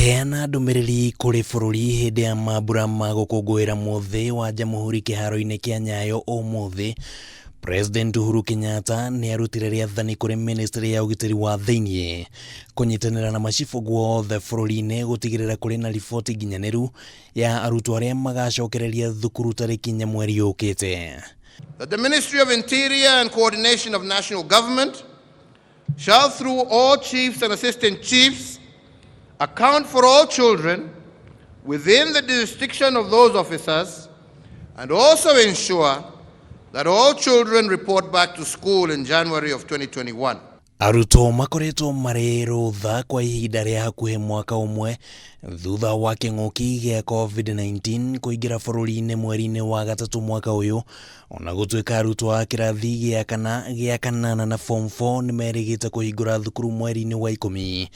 Kuheana ndumiriri kuri bururi hindi ya mambura ma gukungwira muthi wa Jamhuri kiharo-ini kia Nyayo umuthi, President Uhuru Kenyatta ni arutire riathani kuri Ministry ya ugitiri wa thiini kunyitanira na macibu othe bururi-ini gutigirira kuri na riboti nginyaniru ya arutwo aria magacokereria thukuru tariki inya mweri ukite. That the Ministry of Interior and Coordination of National Government shall, through all chiefs and assistant chiefs, account for all children within the jurisdiction of those officers, and also ensure that all children report back to school in January of 2021. Arutwo makoretwo mari rutha kwa ihinda ria hakuhi mwaka umwe thutha wa king'uki gia COVID-19 kuingira bururi-ini mweri-ini wa gatatu mwaka uyu, ona gutwika arutwo a kirathi gia kanana na form 4 ni merigite kuhingura thukuru mweri-ini wa 10,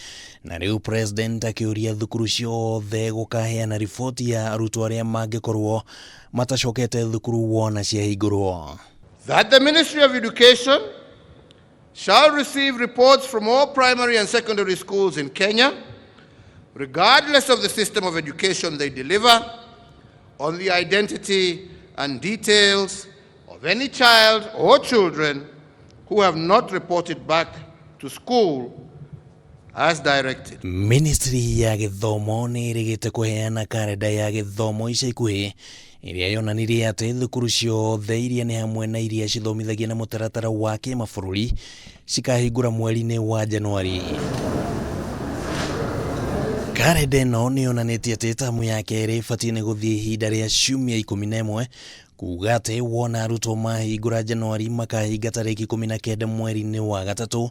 na riu president akiuria thukuru ciothe gukaheana riboti ya arutwo aria mangikorwo matacokete thukuru wona ciahingurwo. That the Ministry of Education shall receive reports from all primary and secondary schools in Kenya, regardless of the system of education they deliver, on the identity and details of any child or children who have not reported back to school as directed. Ministry ya githomo ni irigite kuheana karenda ya githomo ica ikuhi iria yonanirie ati thukuru ciothe iria ni hamwe na iria cithomithagia na mutaratara wa kimabũrũri cikahingũra mweri-ini wa Januari. Karenda ĩno ni yonanitie ati tamu ya kerĩ ibatie ni guthie ihinda ria ciumia 11, kuga ati wona arutwo mahingũra Januari makahinga tariki 19 mweri-ini wa gatatu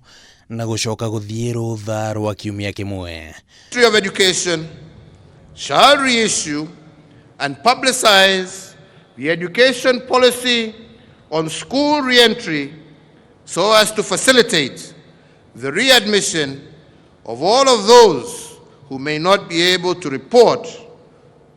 na gucoka guthie rutha rwa kiumia kimwe. Ministry of Education shall reissue and publicize the education policy on school re-entry so as to facilitate the readmission of all of those who may not be able to report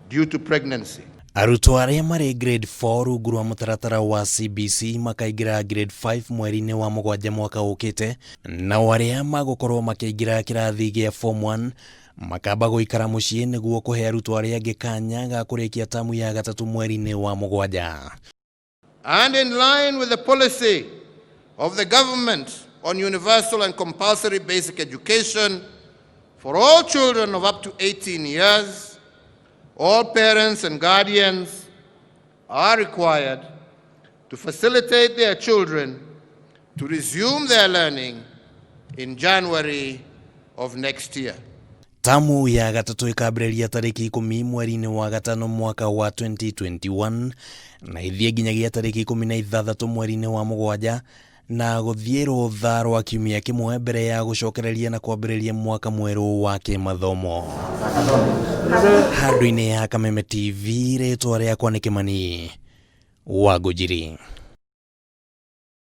due to pregnancy. Arutwo aria mari grade 4 rungu rwa mutaratara wa CBC makaingira grade 5 mweri-ini wa mugwanja mwaka ukite, na aria magukorwo makiingira kirathi gia form 1 makamba guikara mucii niguo kuhe arutwo aria angi kanya ga kurikia tamu ya gatatu mweri-ini wa mugwanja. And in line with the policy of the government on universal and compulsory basic education for all children of up to 18 years, all parents and guardians are required to facilitate their children to resume their learning in January of next year. Tamu ya gatatu ikambĩrĩria tariki 10 mweri-ini wa gatano mwaka wa 2021 na ithie nginyagia tariki 16 mweri-ini wa mugwanja, na guthie rutha rwa kiumia kimwe mbere ya gucokereria na kwambĩrĩria mwaka mweru wa kimathomo. Handũ-inĩ ya Kameme TV, rĩtwa rĩakwa nĩ Kimani wa Gujiri.